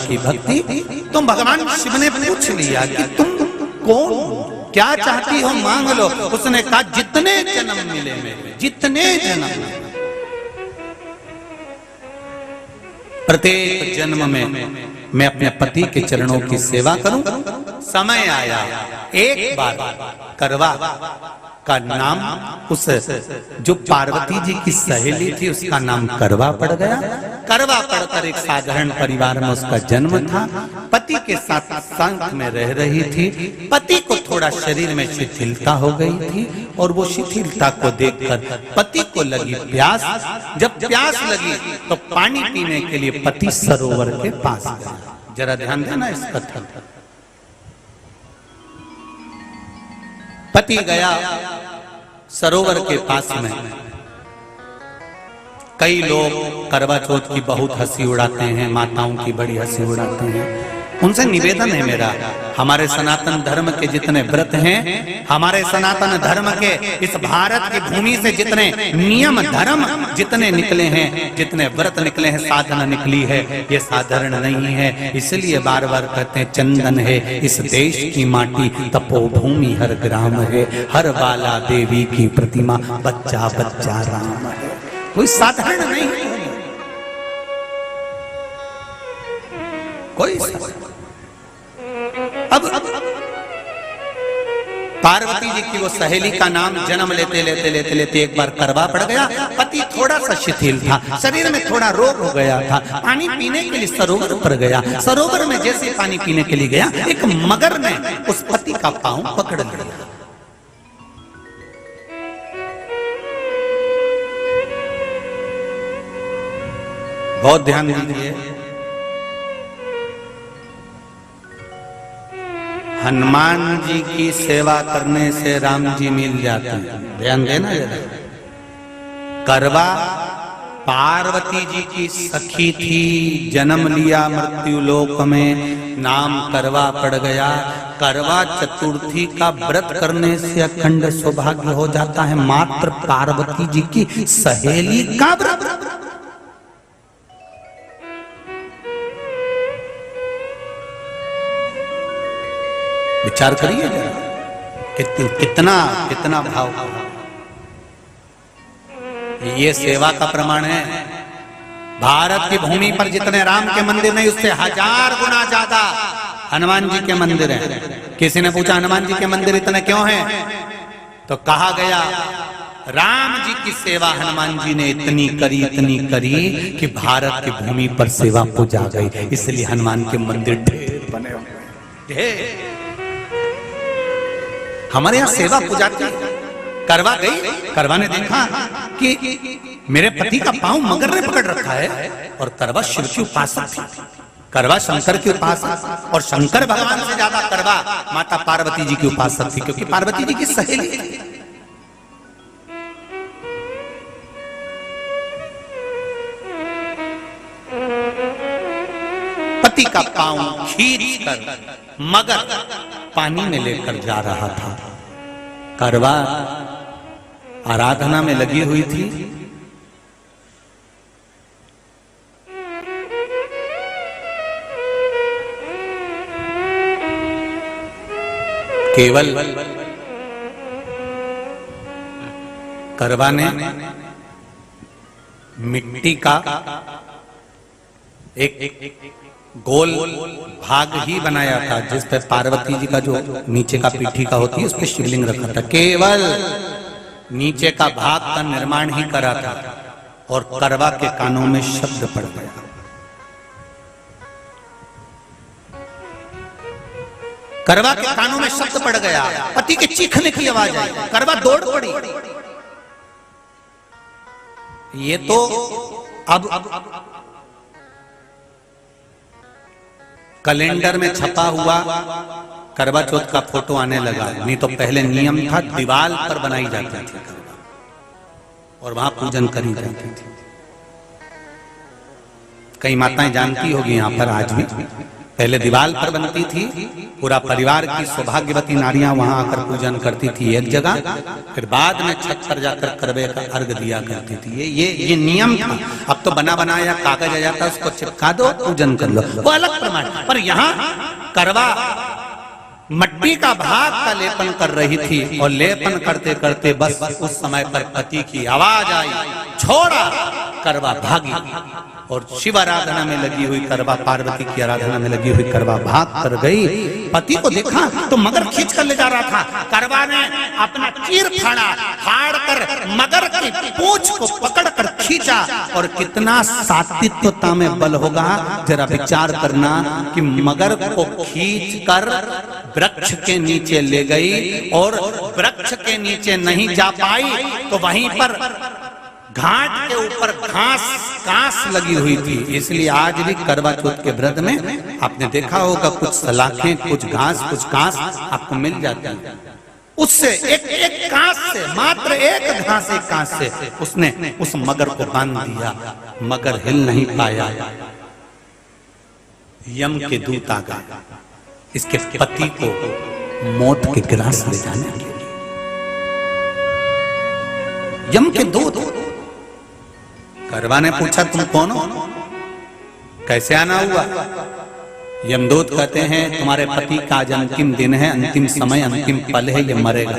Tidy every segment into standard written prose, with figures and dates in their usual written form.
की भक्ति। तो भगवान शिव ने पूछ लिया कि तुम कौन, क्या चाहती हो मांग लो। उसने कहा जितने जन्म मिले मेरे, जितने जन्म, प्रत्येक जन्म में मैं अपने पति के चरणों की सेवा करूं। समय आया एक बार करवा का नाम, उस जो पार्वती जी की सहेली थी उसका नाम करवा पड़ गया। करवा पड़कर एक साधारण परिवार में उसका जन्म था। पति के साथ संग में रह रही थी। पति को थोड़ा शरीर में शिथिलता हो गई थी और वो शिथिलता को देखकर पति को लगी प्यास। जब प्यास लगी तो पानी पीने के लिए पति सरोवर के पास गया। जरा ध्यान देना इस कथन पर। पति गया सरोवर के पास में। कई लोग करवा चौथ की बहुत हंसी उड़ाते हैं, माताओं की बड़ी हंसी उड़ाते हैं। उनसे निवेदन है मेरा, हमारे सनातन धर्म के जितने व्रत हैं, हमारे सनातन धर्म के इस भारत की भूमि से जितने नियम धर्म जितने निकले हैं, जितने व्रत निकले हैं, साधना निकली है, ये साधारण नहीं है। इसलिए बार बार कहते हैं चंदन है इस देश की माटी, तपोभूमि हर ग्राम है, हर बाला देवी की प्रतिमा, बच्चा बच्चा राम है। कोई साधारण नहीं है, कोई अब पार्वती जी की वो सहेली का नाम जन्म लेते लेते लेते लेते एक बार करवा पड़ गया। पति थोड़ा सा शिथिल था, शरीर में थोड़ा रोग हो गया था। पानी पीने के लिए सरोवर पर गया। सरोवर में जैसे पानी पीने के लिए गया, एक मगर ने उस पति का पांव पकड़ लिया। बहुत ध्यान दीजिए, हनुमान जी की सेवा करने से राम जी मिल जाते हैं। ध्यान देना जरा। करवा पार्वती जी की सखी थी, जन्म लिया मृत्यु लोक में, नाम करवा पड़ गया। करवा चतुर्थी का व्रत करने से अखंड सौभाग्य हो जाता है। मात्र पार्वती जी की सहेली का व्रत। विचार करिए जरा, कितना भाव। ये सेवा का प्रमाण है। भारत की भूमि पर जितने राम के मंदिर नहीं, उससे 1000 गुना ज्यादा हनुमान जी के मंदिर हैं। किसी ने पूछा हनुमान जी के मंदिर इतने क्यों हैं, तो कहा गया राम जी की सेवा हनुमान जी ने इतनी करी कि भारत की भूमि पर सेवा पूजा गई। इसलिए हनुमान के मंदिर ढेर बने हुए हैं। हमारे यहाँ सेवा पूजा की। करवा गई, करवा ने देखा कि मेरे पति का पांव मगर ने पकड़ रखा है, और करवा शिव की उपासक थी। करवा शंकर की उपासक, और शंकर भगवान से ज्यादा करवा माता पार्वती जी की उपासक थी, क्योंकि पार्वती जी की सहेली थी। पति का पांव खींच कर मगर पानी में लेकर जा रहा था। करवा आराधना में लगी हुई थी। केवल करवा ने मिट्टी का एक गोल भाग ही बनाया था, जिस पे पार्वती जी का जो नीचे का पीठी का होती है उस पे शिवलिंग रखा था। केवल नीचे का भाग का निर्माण ही करा था, और करवा के कानों में शब्द पड़ गया। करवा के कानों में शब्द पड़ गया, पति के चीखने की आवाज आई। करवा दौड़ पड़ी। ये तो अब कैलेंडर में छपा हुआ करवा चौथ का फोटो आने लगा, नहीं तो पहले नियम था दीवार पर बनाई जाती थी और वहां पूजन करी जाती थी। कई माताएं जानती होगी यहाँ पर आज भी, पहले दीवार पर बनती थी पूरा परिवार की सौभाग्यवती नारियां वहां आकर पूजन करती थी एक जगह, फिर बाद में छत पर जाकर करवे का अर्घ दिया करती थी। ये नियम था। अब तो बना बनाया कागज आ जाता, उसको चिपका दो, पूजन कर लो, वो अलग प्रमाण। पर यहाँ करवा मट्टी का भाग का लेपन कर रही थी, और लेपन करते करते बस उस समय पर पति की आवाज आई, छोड़ा, करवा भागी। और शिव आराधना में लगी हुई करवा, पार्वती की आराधना में लगी हुई करवा भाग कर गई। पति को देखा तो मगर खींच कर ले जा रहा था। करवा ने अपना चीर फाड़ कर मगर की पूंछ को पकड़ कर खींचा। और कितना सात्विकता में बल होगा, जरा विचार करना कि मगर को खींच कर वृक्ष के नीचे ले गई, और वृक्ष के नीचे नहीं जा पाई तो वहीं पर घाट के ऊपर घास लगी हुई थी। इसलिए आज भी करवा चौथ के व्रत में आपने देखा होगा कुछ सलाखें, कुछ घास आपको मिल जाती है। उससे एक घास से, मात्र एक घास, एक घास से उसने उस मगर को बांध दिया। मगर हिल नहीं पाया। यम के दूत आ गए इसके पति को मौत के ग्रास ले जाने के लिए। यम के दूत। करवा ने पूछा तुम कौन हो, कैसे आना हुआ? यमदूत कहते हैं तुम्हारे पति का आज अंतिम दिन है, अंतिम समय, अंतिम पल है, ये मरेगा।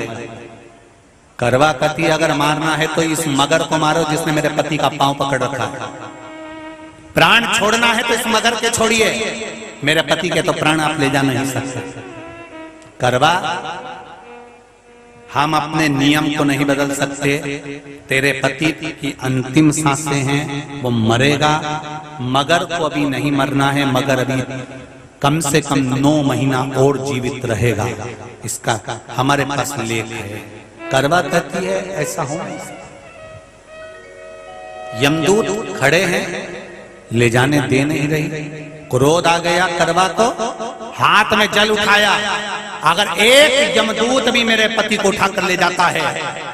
करवा कहती अगर मारना है तो इस मगर को मारो जिसने मेरे पति का पांव पकड़ रखा है। प्राण छोड़ना है तो इस मगर के छोड़िए, मेरे पति के तो प्राण आप ले जा नहीं सकते। करवा, हम अपने नियम को नहीं बदल सकते। तेरे पति की अंतिम सांसें हैं, वो मरेगा। मगर को अभी नहीं मरना है, मगर अभी कम से कम 9 महीना और जीवित रहेगा। इसका हमारे पास लेख है। करवा कहती है ऐसा हो नहीं सकता। यमदूत खड़े हैं, ले जाने दे नहीं रही। क्रोध आ गया करवा को, हाथ में जल उठाया। अगर एक यमदूत भी मेरे पति को उठाकर ले जाता है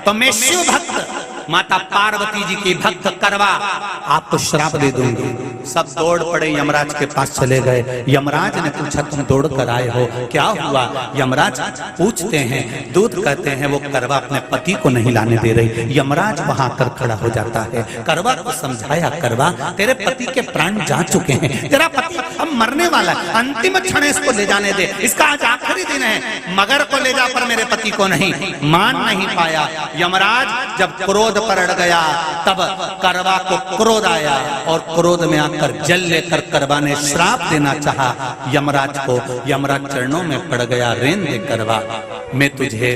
तो मैं शिव भक्त माता पार्वती जी की भक्त करवा आपको श्राप दे दूंगी। सब दौड़ पड़े, यमराज के पास चले गए। यमराज ने पूछा तुम दौड़ कर आए हो, क्या हुआ? यमराज पूछते हैं, दूत कहते हैं वो करवा अपने पति को नहीं लाने दे रही। यमराज वहां कर खड़ा हो जाता है। करवा को समझाया, करवा तेरे पति के प्राण जा चुके हैं, तेरा पति अब मरने वाला है, अंतिम क्षण इसको ले जाने दे, इसका आज आखिरी दिन है। मगर को ले जा पर मेरे पति को नहीं। मान नहीं पाया। यमराज जब क्रोध पर अड़ गया तब करवा को क्रोध आया, और क्रोध में आकर जल लेकर करवा ने श्राप देना चाहा यमराज को। यमराज चरणों में पड़ गया, रेन दे करवा, मैं तुझे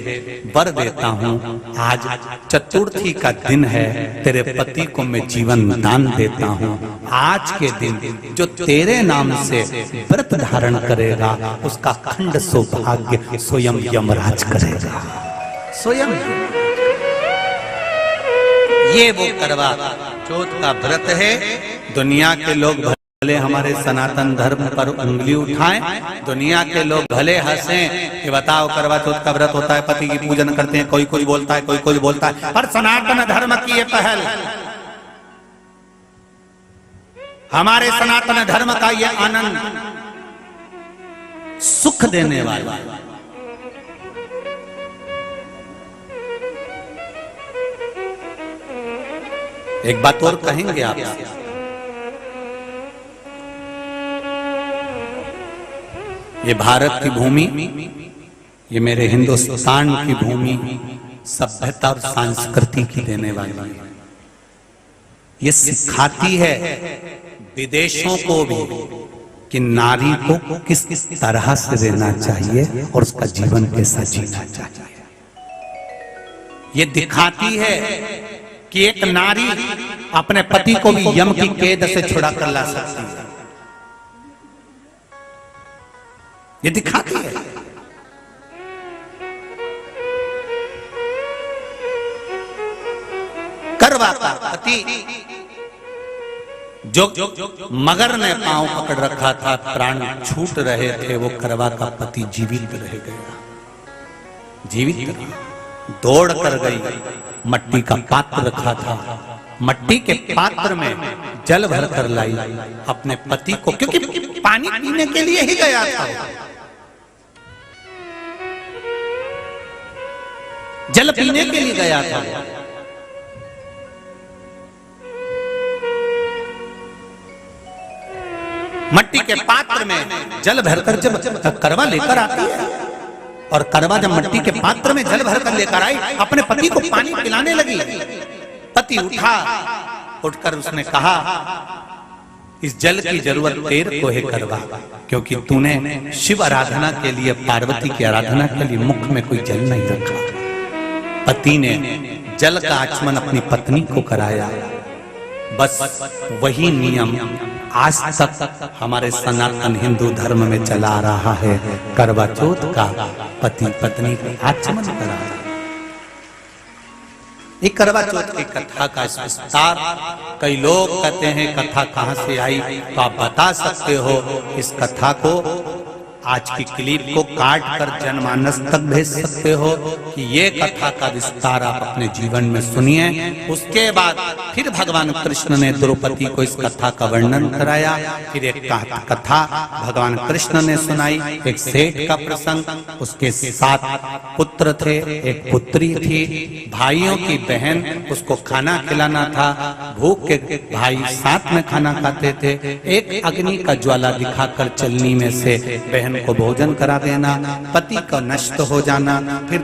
वर देता हूँ, आज चतुर्थी का दिन है, तेरे पति को मैं जीवन दान देता हूँ। आज के दिन जो तेरे नाम से व्रत धारण करेगा उसका खंड सौभाग्य स्वयं यमराज करेगा। स्वयं ये वो करवा चौथ का व्रत है। दुनिया के लोग भले हमारे सनातन धर्म पर उंगली उठाएं, दुनिया के लोग भले हंसें कि बताओ करवा चौथ का व्रत होता है, पति की पूजन करते हैं, कोई बोलता है, कोई बोलता है, पर सनातन धर्म की ये पहल, हमारे सनातन धर्म का ये आनंद, सुख देने वाला। एक बात और कहेंगे आप, ये भारत की भूमि, ये मेरे हिंदुस्तान की भूमि सभ्यता और संस्कृति की देने वाली है। ये सिखाती है विदेशों को भी कि नारी को किस तरह से रहना चाहिए और उसका जीवन कैसा जीना चाहिए। ये दिखाती है कि एक नारी अपने पति को भी यम की कैद से छुड़ा कर ला सकती है। ये दिखाती है। करवा का पति जो मगर ने पांव पकड़ रखा था, प्राण छूट रहे थे, वो करवा का पति जीवित रह गया। जीवित दौड़ कर गई, मट्टी का पात्र रखा था, मट्टी के पात्र में जल भर कर लाई अपने पति को, क्योंकि पानी पीने के लिए ही गया था। जल पीने के लिए गया था। मट्टी के पात्र में जल भरकर जब करवा लेकर आती है, और करवा जब मट्टी के पात्र में जल भरकर लेकर आई, अपने पति को पानी पिलाने लगी। पति उठकर उसने कहा, इस जल की जरूरत तेरे को है करवा, क्योंकि तूने शिव आराधना के लिए, पार्वती की आराधना के लिए मुख में कोई जल नहीं रखा। पति ने जल का आचमन अपनी पत्नी को कराया। बस वही नियम आज तक हमारे सनातन हिंदू धर्म में चला आ रहा है। करवा चौथ का पति पत्नी का आचमन कराया। ये करवा चौथ की कथा का विस्तार, कई लोग कहते हैं कथा कहां से आई, तो आप बता सकते हो। इस कथा को, आज की क्लिप को काट कर जनमानस तक भेज सकते हो कि ये कथा का विस्तार आप अपने जीवन में सुनिए। उसके बाद फिर भगवान कृष्ण ने द्रौपदी को इस कथा का वर्णन कराया। फिर एक कथा भगवान कृष्ण ने सुनाई, एक सेठ का प्रसंग। उसके 7 पुत्र थे, एक पुत्री थी। भाइयों की बहन, उसको खाना खिलाना था। भूख के भाई साथ में खाना खाते थे। एक अग्नि का ज्वाला दिखाकर चलनी में से बहन को भोजन करा देना, पति का नष्ट हो जाना, फिर